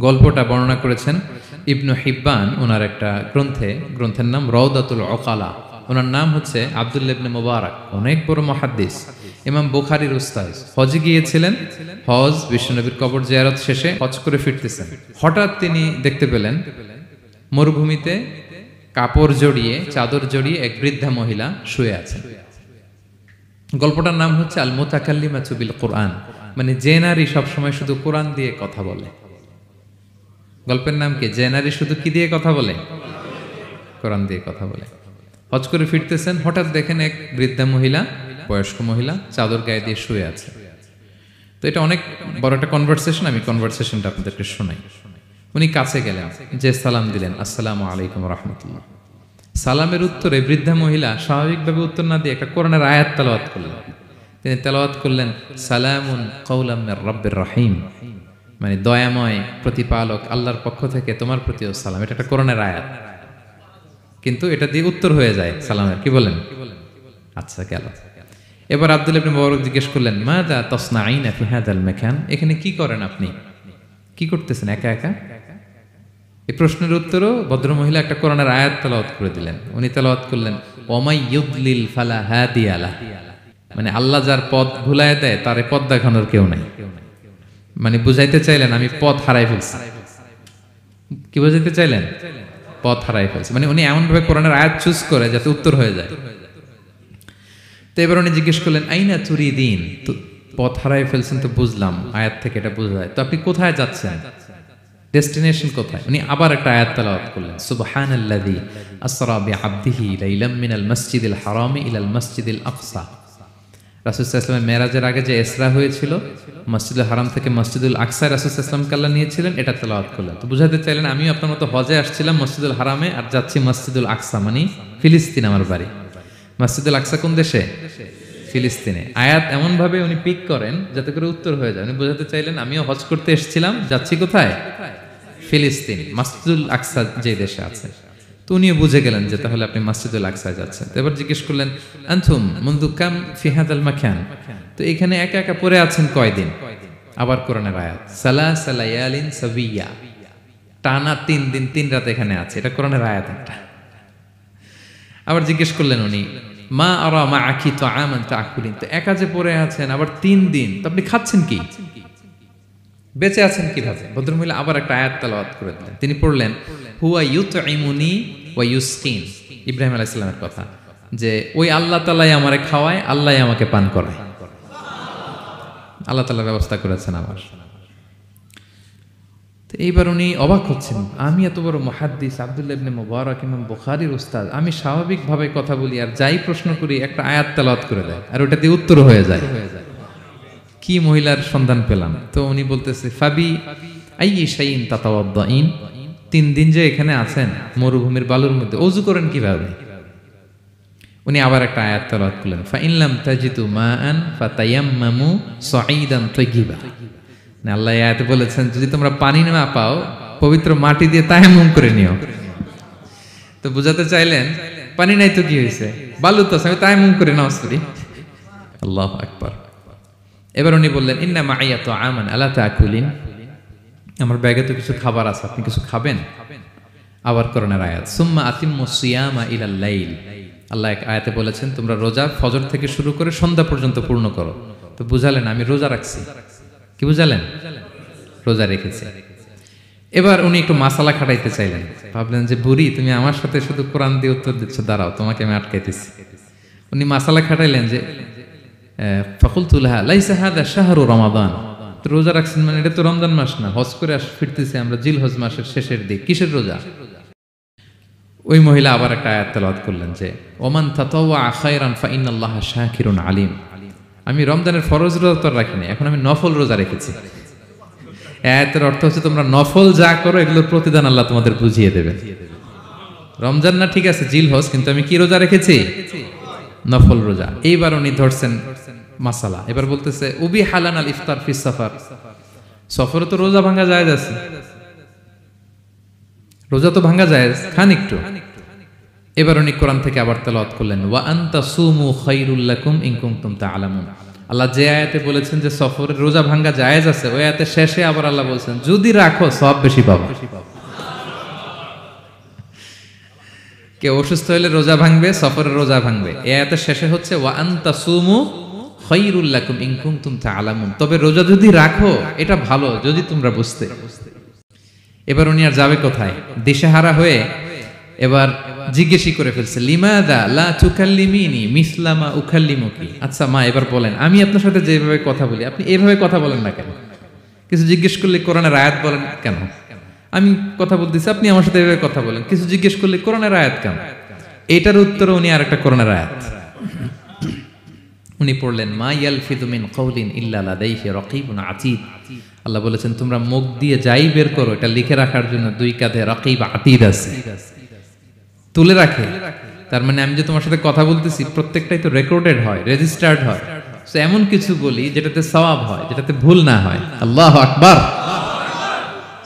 গল্পটা বর্ণনা করেছেন ইবনু হিব্বান ওনার একটা গ্রন্থের নাম রওদাতুল উকালা। ওনার নাম হচ্ছে আব্দুল্লাহ ইবনে মুবারক, অনেক বড় মুহাদ্দিস, ইমাম বুখারীর উস্তাদ। হজে গিয়েছিলেন, হজ বিশ্বনবীর কবর জিয়ারত শেষে হজ করে ফিরতেছেন, হঠাৎ তিনি দেখতে পেলেন মরুভূমিতে কাপড় জড়িয়ে, চাদর জড়িয়ে এক বৃদ্ধা মহিলা শুয়ে আছেন। গল্পটার নাম হচ্ছে আল মুতাকাল্লিমাতু বিল কুরআন, মানে যে নারী সবসময় শুধু কোরআন দিয়ে কথা বলে। গল্পের নাম কি? যে নারী শুধু কি দিয়ে কথা বলে? কোরআন দিয়ে কথা বলে। হজ করে ফিরতেছেন, হঠাৎ দেখেন এক বৃদ্ধা মহিলা, বয়স্ক মহিলা, চাদর গায়ে দিয়ে শুয়ে আছে। তো এটা অনেক বড় একটা কনভারসেশন, আমি কনভারসেশনটা আপনাদেরকে শোনাই। উনি কাছে গেলেন, যে সালাম দিলেন, আসসালামু আলাইকুম রাহমাতুল্লাহ। সালামের উত্তরে বৃদ্ধা মহিলা স্বাভাবিকভাবে উত্তর না দিয়ে একটা কোরআনের আয়াত তেলাওয়াত করলেন। তিনি তেলাওয়াত করলেন, সালামুন কাওলাম মির রাব্বির রহিম, মানে দয়াময় প্রতিপালক আল্লাহর পক্ষ থেকে তোমার প্রতিও সালাম। এটা একটা কোরআনের আয়াত, কিন্তু এটা দিয়ে উত্তর হয়ে যায় সালামের। কি বলেন? আচ্ছা, গেল। এবার আব্দুল্লাহ ইবনে মুবারক জিজ্ঞেস করলেন, মাযা তাসনাঈনা ফি হাযাল মাকান, এখানে কি করেন আপনি? কি করতেছেন একা একা? এই প্রশ্নের উত্তরও ভদ্রমহিলা একটা কোরআনের আয়াত তেলাওয়াত করে দিলেন। উনি তেলাওয়াত করলেন, ওয়ামাই ইউদলিল ফালা হাদিয়া লাহ, মানে আল্লাহ যার পথ ভুলায় দেয় তার পথ দেখানোর কেউ নাই। মানে বুঝাইতে চাইলেন আমি পথ হারাই ফেলছি। কি বুঝাইতে চাইলেন? পথ হারাই ফেলছি, মানে উনি এমন ভাবে কোরআনের আয়াত চুজ করে যাতে উত্তর হয়ে যায়। তো এবার উনি জিজ্ঞেস করলেন, আইনা তুরিদিন, তো পথ হারাই ফেলছেন তো বুঝলাম, আয়াত থেকে এটা বোঝা যায়, তো আপনি কোথায় যাচ্ছেন? ডেস্টিনেশন কোথায়? উনি আবার একটা আয়াত তেলাওয়াত করলেন, সুবহানাল্লাযী আসরা বিআবদিহি লাইলাম মিনাল মাসজিদিল হারামি ইলাল মাসজিদিল আকসা। রাসূল সাল্লাল্লাহু আলাইহি ওয়াসাল্লাম মেরাজের আগে যে ইসরা হয়েছিল, মসজিদুল হারাম থেকে মসজিদুল আকসায় রাসূল সাল্লাল্লাহু আলাইহি ওয়াসাল্লামকে আল্লাহ নিয়েছিলেন, এটা তেলাওয়াত করলেন। তো বুঝাতে চাইলেন আমিও আপনার মতো হজে আসছিলাম মসজিদুল হারামে, আর যাচ্ছি মসজিদুল আকসা, মানে ফিলিস্তিন আমার বাড়ি। মসজিদুল আকসা কোন দেশে? ফিলিস্তিনে। আয়াত এমন ভাবে উনি পিক করেন যাতে করে উত্তর হয়ে যায়। উনি বোঝাতে চাইলেন আমিও হজ করতে এসেছিলাম, যাচ্ছি কোথায়? ফিলিস্তিন, মসজিদুল আকসা যে দেশে আছে। তো উনিও বুঝে গেলেন যে তাহলে আপনি মসজিদুল আকসায় যাচ্ছেন। তো এবার জিজ্ঞেস করলেন, আনতুম মুনযু কাম ফি হাযাল মাকান, তো এখানে একা একা পড়ে আছেন কয়দিন? আবার কোরআনের আয়াত, সালাসা লায়ালিন সাবিয়া, টানা 3 দিন 3 রাত এখানে আছে, এটা কোরআনের আয়াত একটা। আবার জিজ্ঞেস করলেন উনি, মা আরা মাআকি তাআমান তাআকুলিন, তো একা যে পড়ে আছেন আবার 3 দিন, তো আপনি খাচ্ছেন কি? বেঁচে আছেন কিভাবে? ভদ্রমহিলা আবার একটা আয়াত তেলাওয়াত করে দিলেন। তিনি পড়লেন, হুয়া ইউতঈমুনি ওয়া ইউসকিন, ইব্রাহিম আলাইহিস সালামের কথা, যে ওই আল্লাহ তাআলাই আমারে খাওয়ায়, আল্লাহই আমাকে পান করায়। আল্লাহ তাআলা ব্যবস্থা করেছেন আমার। তো এইবার উনি অবাক হচ্ছেন, আমি এত বড় মুহাদ্দিস আব্দুল্লাহ ইবনে মুবারক, ইমাম বুখারীর উস্তাদ, আমি স্বাভাবিকভাবে কথা বলি আর যাই প্রশ্ন করি একটা আয়াত তেলাওয়াত করে দেয় আর ওটা দিয়ে উত্তর হয়ে যায়। কি মহিলার সন্ধান পেলাম? তো উনি বলতেছে, ফাবি আইয়ি শাইইন তাতাওয়াদ্দাইন, 3 দিন যে এখানে আছেন মরুভূমির বালুর মধ্যে, ওযু করেন কিভাবে? উনি আবার একটা আয়াত তেলাওয়াত করলেন, ফা ইন লাম তাজিদু মাআন ফাতায়াম্মামু সাঈদান তাইয়্যিবা, মানে আল্লাহ এই আয়াতে বলেছেন যদি তোমরা পানি না পাও পবিত্র মাটি দিয়ে তায়াম্মুম করে নিও। তো বুঝাতে চাইলেন পানি নাই তো কি হয়েছে, বালু তো আছে, আমি তায়াম্মুম করে নামাজ পড়ি। আল্লাহু আকবার। এবার উনি বললেন, ইন্না মাইয়া তাআমান আলা তাকুলিন, আমার ব্যাগে তো কিছু খাবার আছে, আপনি কিছু খাবেন? আবার কোরআনের আয়াত, সুম্মা আতিম্মুস সিয়ামা ইলাল লাইল, আল্লাহ এক আয়াতে বলেছেন তোমরা রোজা ফজর থেকে শুরু করে সন্ধ্যা পর্যন্ত পূর্ণ করো। তো বুঝালেন আমি রোজা রাখছি। কি বুঝালেন? রোজা রেখেছি। এবার উনি একটু মাসালা খাটাইতে চাইলেন, ভাবলেন যে বুড়ি তুমি আমার সাথে শুধু কোরআন দিয়ে উত্তর দিচ্ছ, দাঁড়াও তোমাকে আমি আটকাইতেছি। উনি মাসালা খাটাইলেন যে ফাকুলতু লাহা লাইসা হাযা শাহরু রমাদান, তো রোজা রাখছেন মানে এটা তো রমজান মাস না, হজ করে ফিরতেছি আমরা জিলহজ মাসের শেষের দিক, কিসের রোজা? ওই মহিলা আবার একটা আয়াত তেলাওয়াত করলেন যে ওমান তাতাওয়া খায়রান ফা ইন্নাল্লাহা শাকিরুন আলিম, আমি রমজানের ফরজ রোজা তো রাখিনি, এখন আমি নফল রোজা রেখেছি। আয়াতের অর্থ হচ্ছে তোমরা নফল যা করো এগুলোর প্রতিদান আল্লাহ তোমাদের বুঝিয়ে দেবে। রমজান না ঠিক আছে জিলহজ, কিন্তু আমি কি রোজা রেখেছি? নফল রোজা। এইবার উনি ধরছেন মাসালা, এবার বলতেছে উবি হালান আল ইফতার ফি সফর, সফরে তো রোজা ভাঙা যায় আছে, রোজা তো ভাঙা যায়, খান একটু। এবার উনি কোরআন থেকে আবার তেলাওয়াত করলেন, ওয়া আনতা সুমু খায়রুল লাকুম ইন কুনতুম তা'লামুন, আল্লাহ যে আয়াতে বলেছেন যে সফরের রোজা ভাঙ্গা জায়েজ আছে, ওই আয়াতে শেষে আবার আল্লাহ বলছেন যদি রাখো সব বেশি পাবো। কেউ অসুস্থ হলে রোজা ভাঙবে, সফরের রোজা ভাঙবে। এই আয়াতের শেষে হচ্ছে ওয়া আনতা সুমু খায়রুল লাকুম ইন কুনতুম তা'লামুন, তবে রোজা যদি রাখো এটা ভালো যদি তোমরা বুঝতে। এবার উনি আর যাবে কোথায়, দিশেহারা হয়ে এবার জিজ্ঞেসই করে ফেলছে লিমাদা লা তুকাল্লিমিনি মিসলা মা উকাল্লিমুকি। আচ্ছা মা, এবার বলেন আমি আপনার সাথে যেভাবে কথা বলি আপনি এইভাবে কথা বলেন না কেন? কিছু জিজ্ঞেস করলে কোরআনের আয়াত বলেন কেন? আমি কথা বলতেছি আপনি আমার সাথে এভাবে কথা বলেন, কিছু জিজ্ঞেস করলে কোরআনের আয়াত কেন? এটার উত্তরে উনি আরেকটা কোরআনের আয়াত উনি পড়লেন, মা ইয়ালফিযু মিন কাওলিন ইল্লা লাদাইহি রাকীবুন আতীদ। আল্লাহ বলেছেন তোমরা মুখ দিয়ে যাই বের করো এটা লিখে রাখার জন্য দুই কাঁধে রাকীব আতীদ আছে, তুলে রাখে। তার মানে আমি যে তোমার সাথে কথা বলতেছি প্রত্যেকটাই তো রেকর্ডেড হয়, রেজিস্টার্ড হয়। সো এমন কিছু বলি যেটাতে সওয়াব হয়, যেটাতে ভুল না হয়। আল্লাহু আকবার,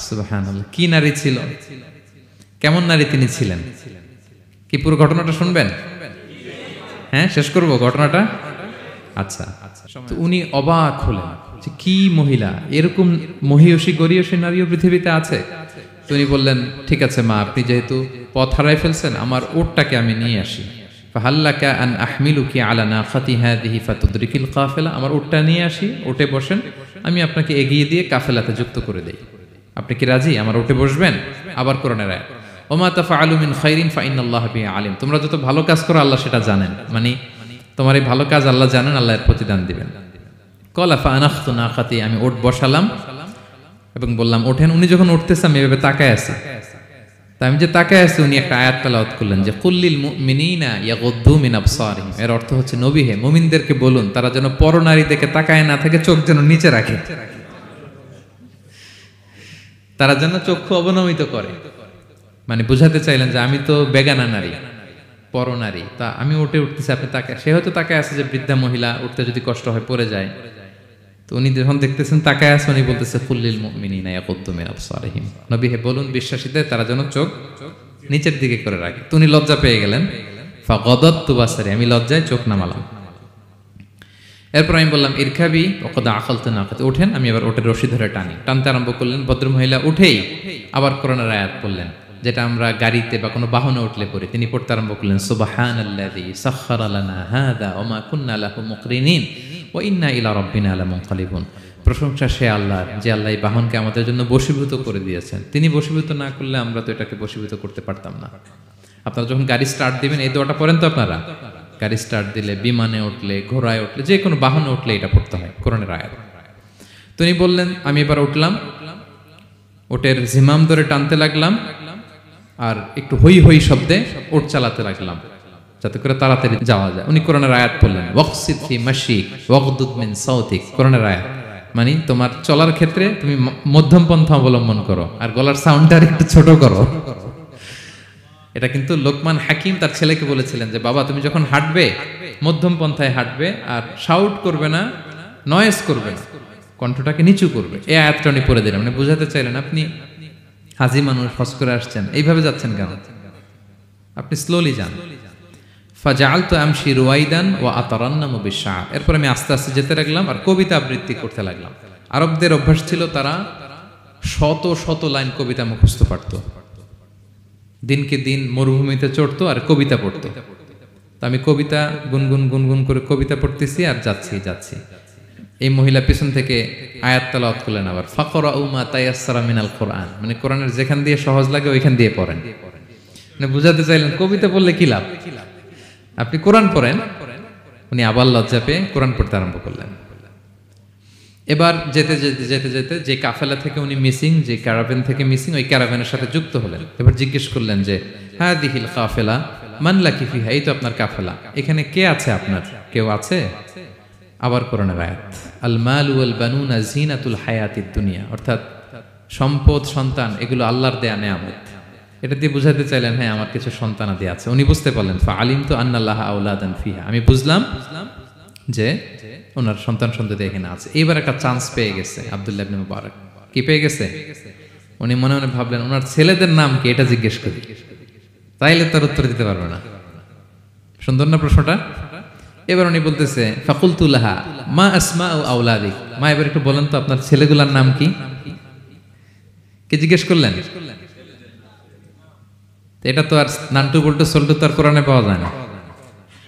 সুবহানাল্লাহ। কি নারী ছিল, কেমন নারী তিনি ছিলেন? কি পুরো ঘটনাটা শুনবেন? হ্যাঁ, শেষ করব ঘটনাটা। আচ্ছা, তো উনি অবাক হলেন যে কি মহিলা, এরকম মহিয়সী গরিয়সী নারীও পৃথিবীতে আছে। তো উনি বললেন ঠিক আছে মা, আপনি যেহেতু পথ হারাই ফেলছেন আমার উটটাকে আমি নিয়ে আসি। ফাহাল্লাকা আন আহমিলুকি আলা নাখাতি হাযিহি ফাতুদরিকিল কাফেলা, আমার উটটা নিয়ে আসি, উটে বসেন, আমি আপনাকে এগিয়ে দিয়ে কাফেলাতে যুক্ত করে দেই। আপনি কি রাজি আমার উটে বসবেন? আবার কোরআনের আয়াত, ওমা তাফআলু মিন খাইরিন ফাইনাল্লাহা বিহি আলিম, তোমরা যত ভালো কাজ করো আল্লাহ সেটা জানেন। মানে তোমার এই ভালো কাজ আল্লাহ জানেন, আল্লাহ এর প্রতিদান দিবেন। ক্বালা ফাআনাখতু নাখাতি, আমি উট বসালাম এবং বললাম ওঠেন। উনি যখন উঠতেছে আমি এভাবে তাকায় আছি। তা আমি যে তাকায় আছি উনি একটা আয়াত তেলাওয়াত করলেন যে কুল্লিল মুমিনিনা ইয়াগুদ্দু মিন আবসারিহিম। এর অর্থ হচ্ছে নবী হে মুমিনদেরকে বলুন তারা যেন পরনারী দেখে তাকায় না থাকে, চোখ যেন নিচে রাখে, তারা যেন চক্ষু অবনমিত করে। মানে বুঝাতে চাইলেন যে আমি তো বেগানা নারী, পরনারী, তা আমি উঠে উঠতেছি আপনি তাকায়। সে হয়তো তাকায় আছে যে বৃদ্ধা মহিলা উঠতে যদি কষ্ট হয় পড়ে যায়। তো উনি যখন দেখতেছেন তাকায় আছে, উনি বলতেছে কুল্লিল মুমিনিনা ইয়াগুদ্দু মিন আবসারিহিম, নবী হে বলুন বিশ্বাসীদের তারা যেন চোখ নিচের দিকে করে রাখে। তো উনি লজ্জা পেয়ে গেলেন। ফাগাদাততু বাসারি, আমি লজ্জায় চোখ নামালাম। এরপর আমি বললাম ইরকাবি ওয়াকাদ আখালতু নাকাত, ওঠেন। আমি আবার ওটের রশি ধরে টানতে আরম্ভ করলেন। ভদ্রমহিলা উঠেই আবার কোরআনের আয়াত পড়লেন যেটা আমরা গাড়িতে বা কোনো বাহনে উঠলে পড়ি। তিনি পড়তে আরম্ভ করলেন সুবহানাল্লাযী সাখখারা লানা হাযা ওয়া মা কুন্না লাহু মুকরিনিন ওয়া ইন্না ইলা রাব্বিনা লামুনকালিবুন। প্রশংসা সে আল্লাহর যে আল্লাহ এই বাহনকে আমাদের জন্য বশীভূত করে দিয়েছেন। তিনি বশীভূত না করলে আমরা তো এটাকে বশীভূত করতে পারতাম না। আপনারা যখন গাড়ি স্টার্ট দিবেন এই দোয়াটা পড়েন তো আপনারা? গাড়ি স্টার্ট দিলে, বিমানে উঠলে, ঘোড়ায় উঠলে, যে কোনো বাহনে উঠলে এটা পড়তে হয়, কোরআনের আয়াত। তিনি বললেন আমি এবার উঠলাম, ওটের জিমাম ধরে টানতে লাগলাম আর একটু হই হই শব্দে ওট চালাতে লাগলাম যাতে করে তাড়াতাড়ি যাওয়া যায়। উনি কোরআনের আয়াত পড়লেন ওয়াকসিদ ফি মাশিক ওয়াগদুদ মিন সাউতিক, কোরআনের আয়াত। মানে তোমার চলার ক্ষেত্রে তুমি মধ্যম পন্থা অবলম্বন করো আর গলার সাউন্ডটা একটু ছোট করো। এটা কিন্তু লোকমান হাকিম তার ছেলেকে বলেছিলেন যে বাবা তুমি যখন হাঁটবে মধ্যম পন্থায় হাঁটবে আর শাউট করবে না, নয়েজ করবে না, কণ্ঠটাকে নিচু করবে। এই আয়াতটা উনি পড়ে দিলেন। মানে বুঝাতে চাইলেন আপনি হাজি মানুষ, হজ করে আসছেন, এইভাবে যাচ্ছেন কেন? আপনি স্লোলি যান। ফাজাআলতু আমশি রুয়াইদান ওয়া আতারান্নামু বিশ-শা'র, এরপর আমি আস্তে আস্তে যেতে লাগলাম আর কবিতা আবৃত্তি করতে লাগলাম। আরবদের অভ্যাস ছিল তারা শত শত লাইন কবিতা মুখস্থ পারত। দিনকে দিন মরুভূমিতে চড়তো আর কবিতা পড়তো। তো আমি কবিতা গুনগুন গুনগুন করে কবিতা পড়তেছি আর যাচ্ছি। এই মহিলা পিছন থেকে আয়াত তেলাওয়াত করলেন আবার ফাকরাউ মা তায়াসসারা মিনাল কোরআন, মানে কোরআনের যেখান দিয়ে সহজ লাগে ওইখান দিয়ে পড়েন। মানে বুঝাতে চাইলেন কবিতা পড়লে কি লাভ, আপনি কোরআন পড়েন। উনি আবার লজ্জা পেয়ে কোরআন পড়তে আরম্ভ করলেন। এবার যেতে যে কাফেলা থেকে উনি মিসিং, যে ক্যারাভেন থেকে মিসিং, ওই ক্যারাভেনের সাথে যুক্ত হলেন। এবার জিজ্ঞেস করলেন যে হাদিহিল কাফেলা মান লাকি ফিহা, এই তো আপনার কাফেলা, এখানে কে আছে আপনার, কেউ আছে? আবার কোরআনের আয়াত আল মাল ওয়াল বানুনা জিনাতুল হায়াতিদ দুনিয়া, অর্থাৎ সম্পদ সন্তান এগুলো আল্লাহর দেয়া নেয়ামত। এটা দিয়ে বুঝাতে চাইলেন হ্যাঁ আমার কিছু সন্তানাদি আছে। উনি বুঝতে পারলেন ফাআলিমতু আন্নাল্লাহা আওলাদান ফিহা, আমি বুঝলাম যে ওনার সন্তান সন্ততি এখানে আছে। এইবার একটা চান্স পেয়ে গেছে আব্দুল্লাহ ইবনে মুবারক। কি পেয়ে গেছে? উনি মনে মনে ভাবলেন ওনার ছেলেদের নাম কি, এটা জিজ্ঞেস করি, তাইলে তার উত্তর দিতে পারবে না। সুন্দর না প্রশ্নটা? এবার উনি বলতেছে ফাকুলতু লাহা মা আসমাউ আওলাদিক, মা এবার একটু বলেন তো আপনার ছেলেগুলোর নাম কি? কে জিজ্ঞেস করলেন? এটা তো আর নান্টু বল্টু সল্টু তো আর কোরআনে পাওয়া যায় না।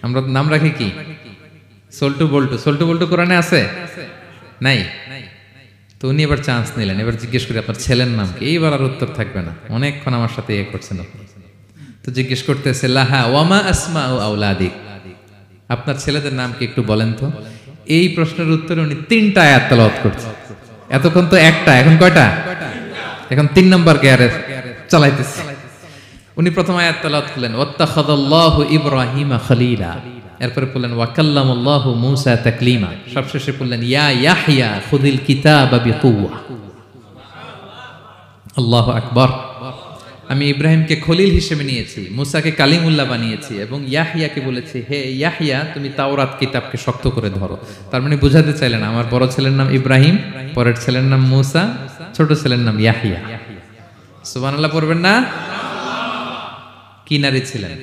আমরা নাম রাখি কি সল্টু বল্টু, সল্টু বল্টু কোরআনে আছে নাই? তো উনি এবার চান্স নিলেন, এবার জিজ্ঞেস করি আপনার ছেলের নাম কি? এইবার আর উত্তর থাকবে না, অনেকক্ষণ আমার সাথে ইয়ে করছেন আপনি। তো জিজ্ঞেস করতেছে লাহা ওয়ামা আসমাউ আওলাদিক, আপনার ছেলেদের নাম কি একটু বলেন তো। এই প্রশ্নের উত্তরে উনি 3টা আয়াত তেলাওয়াত করছেন। এতক্ষণ তো একটা, এখন কয়টা? এখন 3 নম্বর গিয়ারে চালাইতেছে। উনি প্রথম আয়াত তেলাওয়াত করলেন ওয়াত্তাখাযাল্লাহু ইব্রাহিমা খলিলা, এরপরে বললেন ওয়াকাল্লামাল্লাহু মূসা তাকলিমা, সবশেষে বললেন ইয়া ইয়াহইয়া খুযিল কিতাবা বিকুওয়া। আল্লাহু আকবার। আমি ইব্রাহিমকে খলিল হিসেবে নিয়েছি, মুসাকে কালিমুল্লাহ বানিয়েছি, এবং ইয়াহইয়াকে বলেছি হে ইয়াহইয়া তুমি তাওরাত কিতাবকে শক্ত করে ধরো। তার মানে বুঝাতে চাইলেন আমার বড় ছেলের নাম ইব্রাহিম, পরের ছেলের নাম মুসা, ছোট ছেলের নাম ইয়াহইয়া। সুবহানাল্লাহ পড়বেন না? কি নারী ছিলেন!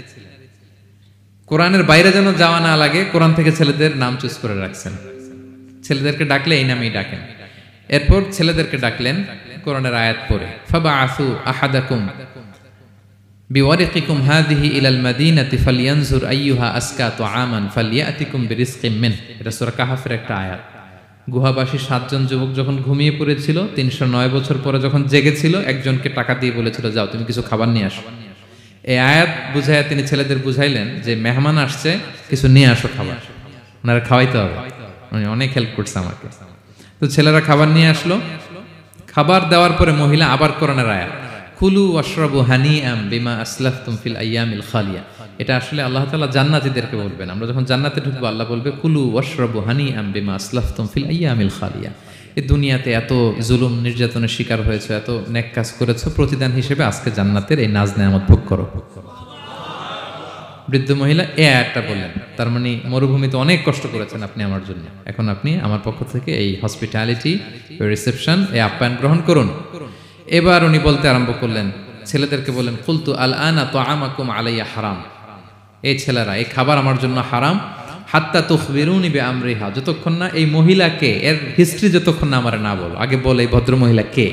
কোরআনের বাইরে যেন যাওয়া না লাগে, কোরআন থেকে ছেলেদের নাম চুজ করে রাখছেন। ছেলেদেরকে ডাকলে এই নামেই ডাকেন। এরপর ছেলেদেরকে ডাকলেন কোরআনের আয়াত পড়ে ফাবাআসু আহাদাকুম বিওয়ারিকিকুম হাযিহি ইলাল মাদিনাতি ফালইয়ানজুর আইয়ুহা আসকা তুআমান ফালইয়াতিকুম বিরিজকিম মিন। এটা সূরা কাহফের একটা আয়াত। গুহাবাসী 7 জন যুবক যখন ঘুমিয়ে পড়েছিল, 309 বছর পরে যখন জেগেছিল, একজনকে টাকা দিয়ে বলেছিল যাও তুমি কিছু খাবার নিয়ে আসো। এই আয়াত বুঝাইয়া তিনি ছেলেদের বুঝাইলেন যে মেহমান আসছে, কিছু নিয়ে আসো খাবার, ওনারা খাওয়াইতে হবে। উনি অনেক হেল্প করছে আমাকে। তো ছেলেরা খাবার নিয়ে আসলো। খাবার দেওয়ার পরে মহিলা আবার কোরআনের আয়াত কুলু ওয়াশরাবু হানিআম বিমা আসলাফতুম ফিল আইয়ামিল খালিয়া। এটা আসলে আল্লাহ তাআলা জান্নাতীদেরকে বলবেন। আমরা যখন জান্নাতে ঢুকবো আল্লাহ বলবে কুলু ওয়াশরাবু হানিআম বিমা আসলাফতুম ফিল আইয়ামিল খালিয়া। এই দুনিয়াতে এত জুলুম নির্যাতনের শিকার হয়েছে, এত নেক কাজ করেছো, প্রতিদান হিসেবে আজকে জান্নাতের এই নাজ নেয়ামত ভোগ করো। বৃদ্ধ মহিলা এই আয়াতটা বললেন, তার মানে মরুভূমিতে অনেক কষ্ট করেছেন আপনি আমার জন্য, এখন আপনি আমার পক্ষ থেকে এই হসপিটালিটি, রিসেপশন, এই আপ্যায়ন গ্রহণ করুন। এবার উনি বলতে আরম্ভ করলেন, ছেলেদেরকে বললেন কুলতু আল আনা তুআমাকুম আলাইয়া হারাম। এই ছেলেরা, এই খাবার আমার জন্য হারাম। হাত্তা তুখবিরুনি বিআমরিহা, যতক্ষণ না এই মহিলাকে, এর হিস্ট্রি যতক্ষণ না আমার না বলো। আগে বলে এই ভদ্র মহিলা কে,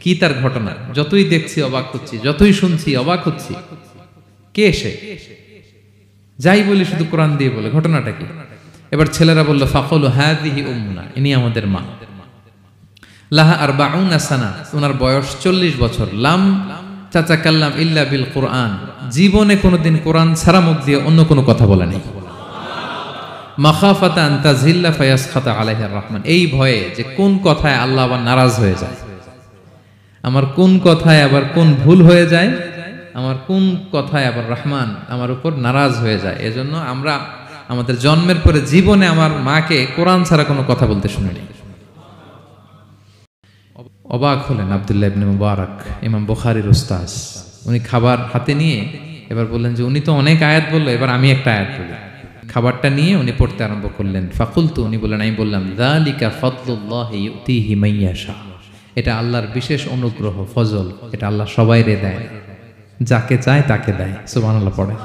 কি তার ঘটনা। যতই দেখছি অবাক হচ্ছি, যতই শুনছি অবাক হচ্ছি। কে সে? যাই বলি শুধু কোরআন দিয়ে বলে, ঘটনাটা কি? এবার ছেলেরা বলল ফাকালু হাযিহি উম্মুনা, ইনি আমাদের মা। লাহা আরবাউনা সানা, ওনার বয়স 40 বছর। লাম তাতাকাল্লাম ইল্লা বিল কুরআন, জীবনে কোনোদিন কোরআন ছাড়া মুখ দিয়ে অন্য কোনো কথা বলে নাই। মাখাফাতা আন তাযিল্লা ফায়াসখাতা আলাইহি আর-রাহমান, এই ভয়ে যে কোন কথায় আল্লাহ আবার নারাজ হয়ে যায়, আমার কোন কথায় আবার কোন ভুল হয়ে যায়, আমার কোন কথায় আবার রহমান আমার উপর নারাজ হয়ে যায়। এজন্য আমরা আমাদের জন্মের পরে জীবনে আমার মাকে কোরআন ছাড়া কোনো কথা বলতে শুনিনি। অবাক হলেন আব্দুল্লাহ ইবনে মুবারক, ইমাম বুখারীর উস্তাদ। উনি খাবার হাতে নিয়ে এবার বললেন যে উনি তো অনেক আয়াত বললো, এবার আমি একটা আয়াত বলি। খাবারটা নিয়ে উনি পড়তে আরম্ভ করলেন। ফাকুলতু, উনি বললেন, আমি বললাম যালিকা ফাদলুল্লাহি ইউতিহি মাইয়াশা, এটা আল্লাহর বিশেষ অনুগ্রহ, ফজল, এটা আল্লাহ সবাইরে দেয়, যাকে চায় তাকে দেয়। সুবহানাল্লাহ পড়ে।